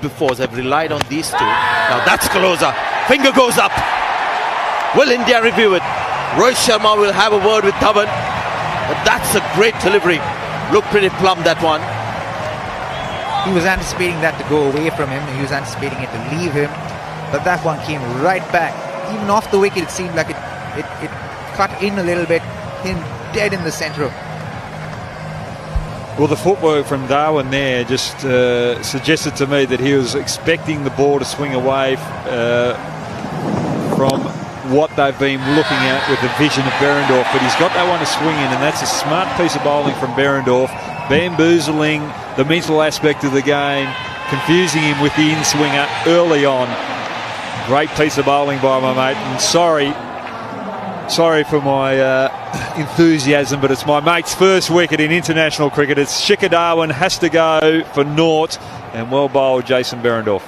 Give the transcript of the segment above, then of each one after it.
before, so I've relied on these two. Now that's closer. Finger goes up. Will India review it? Rohit Sharma will have a word with Dhawan. But that's a great delivery. Looked pretty plumb, that one. He was anticipating that to go away from him. He was anticipating it to leave him. But that one came right back. Even off the wicket, it seemed like it cut in a little bit. Him dead in the centre of. Well, the footwork from Darwin there just suggested to me that he was expecting the ball to swing away from what they've been looking at with the vision of Behrendorff, but he's got that one to swing in, and that's a smart piece of bowling from Behrendorff, bamboozling the mental aspect of the game, confusing him with the in-swinger early on. Great piece of bowling by my mate, and sorry for my enthusiasm, but it's my mate's first wicket in international cricket. It's Shikhar Dhawan has to go for naught, and well bowled Jason Behrendorff.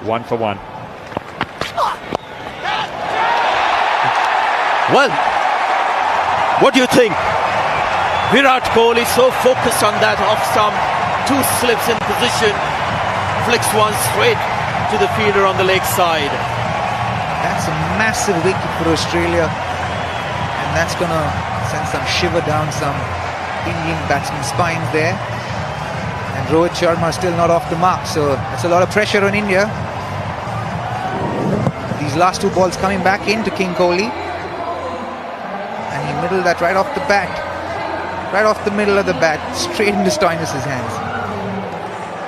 1 for 1. Well, what do you think? Virat Kohli so focused on that off stump, 2 slips in position, flicks one straight to the fielder on the leg side. That's a massive wicket for Australia, and that's going to send some shiver down some Indian batsmen spines there. And Rohit Sharma still not off the mark, so that's a lot of pressure on India. These last 2 balls coming back into King Kohli. And he middled that right off the bat. Right off the middle of the bat, straight into Stoinis' hands.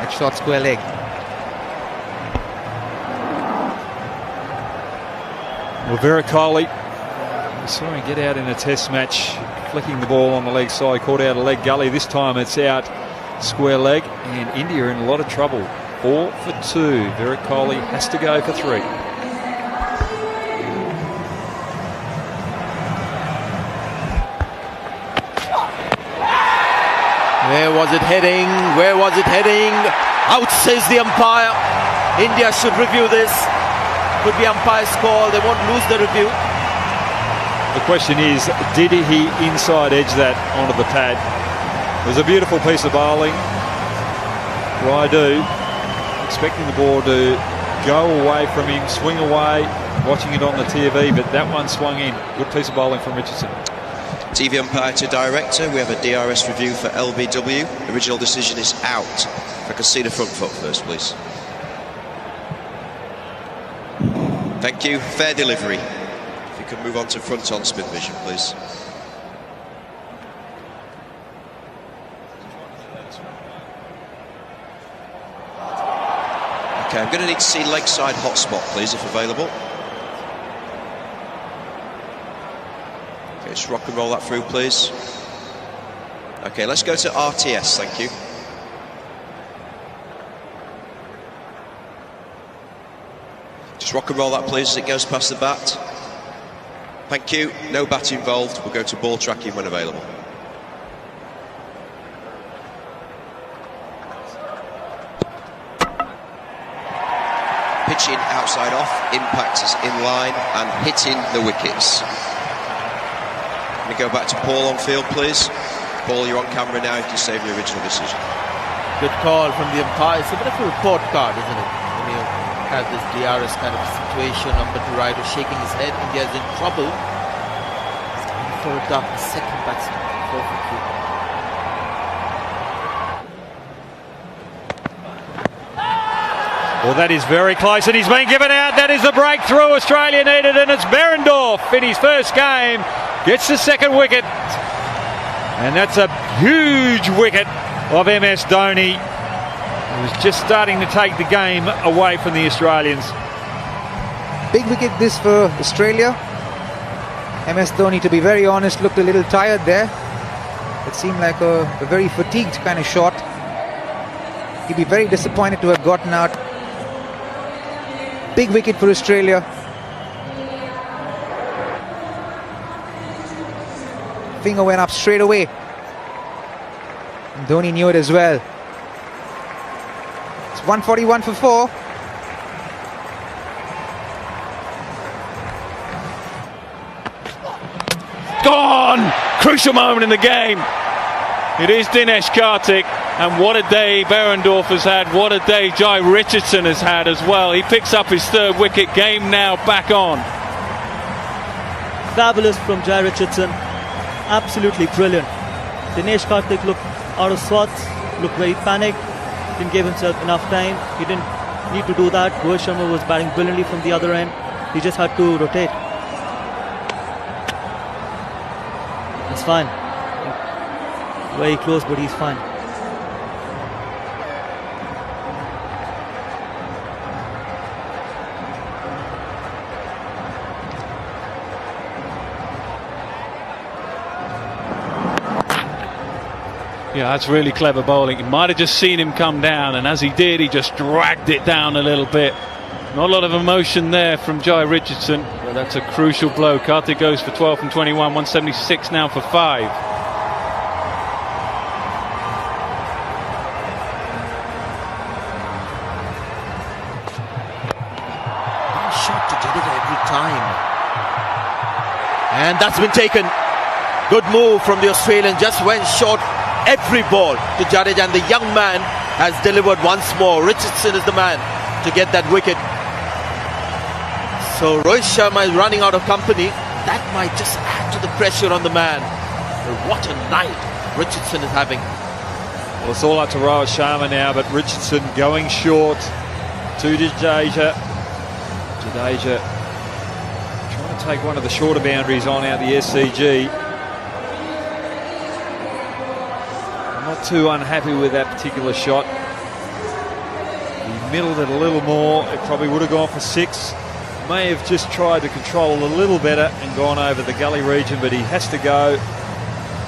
That short square leg. Well, Virat Kohli, we saw him get out in a test match, flicking the ball on the leg side, caught out a leg gully. This time it's out square leg, and India are in a lot of trouble. 4 for 2. Virat Kohli has to go for 3. Where was it heading? Where was it heading? Out, says the umpire. India should review this. Could be umpire's call. They won't lose the review. The question is, did he inside edge that onto the pad? It was a beautiful piece of bowling. Raidu expecting the ball to go away from him, swing away, watching it on the TV, but that one swung in. Good piece of bowling from Richardson. TV umpire to director, we have a DRS review for LBW. Original decision is out. If I can see the front foot first, please. Thank you. Fair delivery. If you can move on to front on spin vision, please. Okay, I'm going to need to see leg side hotspot, please, if available. Just rock and roll that through, please. Okay, let's go to RTS, thank you. Just rock and roll that, please, as it goes past the bat. Thank you. No bat involved. We'll go to ball tracking when available. Pitching outside off, impact is in line and hitting the wickets. We go back to Paul on field, please. Paul, you're on camera now. You can save your original decision. Good call from the umpire. It's a bit of a report card, isn't it? When you have this DRS kind of situation, number 2 rider shaking his head. India's in trouble. For it up, second batsman. 4 for 3. Well, that is very close, and he's been given out. That is the breakthrough Australia needed, and it's Behrendorff in his first game. Gets the second wicket, and that's a huge wicket of MS Dhoni. He was just starting to take the game away from the Australians. Big wicket this for Australia. MS Dhoni, to be very honest, looked a little tired there. It seemed like a very fatigued kind of shot. He'd be very disappointed to have gotten out. Big wicket for Australia. Finger went up straight away. And Dhoni knew it as well. It's 141 for 4. Gone! Crucial moment in the game. It is Dinesh Karthik, and what a day Behrendorff has had, what a day Jai Richardson has had as well. He picks up his third wicket, game now back on. Fabulous from Jai Richardson, absolutely brilliant. Dinesh Karthik looked out of sorts, looked very panicked, didn't give himself enough time, he didn't need to do that. Rohit Sharma was batting brilliantly from the other end, he just had to rotate. It's fine. Very close, but he's fine. Yeah, that's really clever bowling. He might have just seen him come down, and as he did, he just dragged it down a little bit. Not a lot of emotion there from Jai Richardson, but that's a crucial blow. Karthik goes for 12 from 21, 176 now for 5. Shot to Jadeja every time. And that's been taken. Good move from the Australian, just went short every ball to Jadeja, and the young man has delivered once more. Richardson is the man to get that wicket. So Rohit Sharma is running out of company. That might just add to the pressure on the man. But what a night Richardson is having. Well, it's all up to Rohit Sharma now, but Richardson going short to Jadeja. Jadeja trying to take one of the shorter boundaries on out the SCG. I'm not too unhappy with that particular shot. He middled it a little more. It probably would have gone for 6. May have just tried to control a little better and gone over the gully region, but he has to go.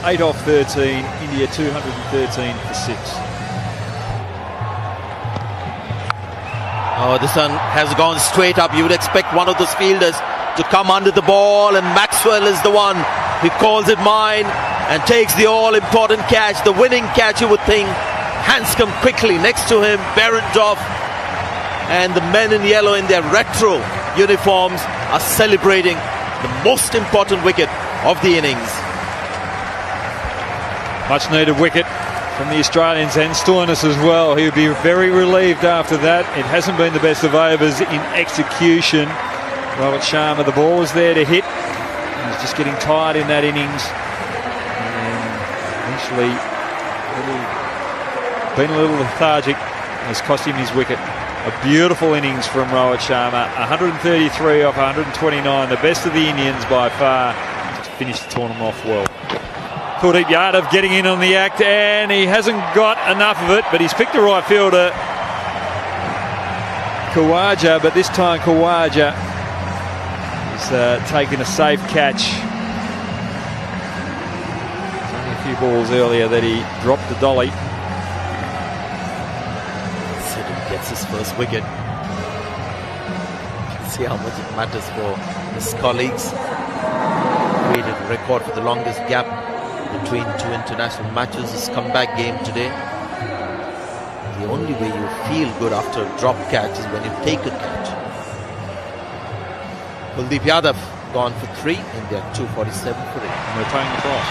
8 off 13, India 213 for 6. Oh, this one has gone straight up. You would expect one of those fielders to come under the ball, and Maxwell is the one who calls it mine and takes the all-important catch, the winning catch, you would think. Hanscom quickly next to him, Behrendorff, and the men in yellow in their retro uniforms are celebrating the most important wicket of the innings. Much needed wicket from the Australians, and Stoinis as well. He would be very relieved after that. It hasn't been the best of overs in execution. Robert Sharma, the ball was there to hit. He's just getting tired in that innings, and eventually been a little lethargic, and has cost him his wicket. A beautiful innings from Rohit Sharma, 133 off 129, the best of the Indians by far. Just finished the tournament off well. Kuldeep Yadav getting in on the act, and he hasn't got enough of it, but he's picked the right fielder, Khawaja, but this time Khawaja is taking a safe catch. There's only a few balls earlier that he dropped the dolly. Sidham gets his first wicket. You can see how much it matters for his colleagues. Created a record for the longest gap between two international matches. His comeback game today. The only way you feel good after a drop catch is when you take a catch. Kuldeep Yadav gone for 3, and they're 247 for it. And they're playing the cross.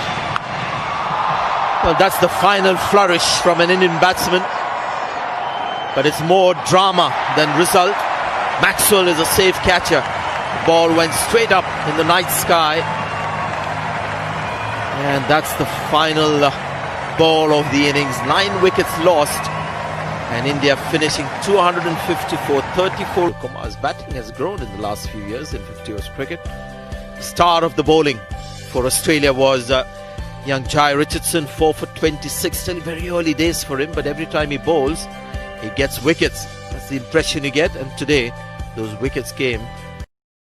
Well, that's the final flourish from an Indian batsman, but it's more drama than result. Maxwell is a safe catcher. The ball went straight up in the night sky. And that's the final ball of the innings. 9 wickets lost, and India finishing 254, 34. Kumar's batting has grown in the last few years in 50 overs cricket. Star of the bowling for Australia was young Jai Richardson, 4 for 26. Still very early days for him, but every time he bowls, he gets wickets. That's the impression you get, and today those wickets came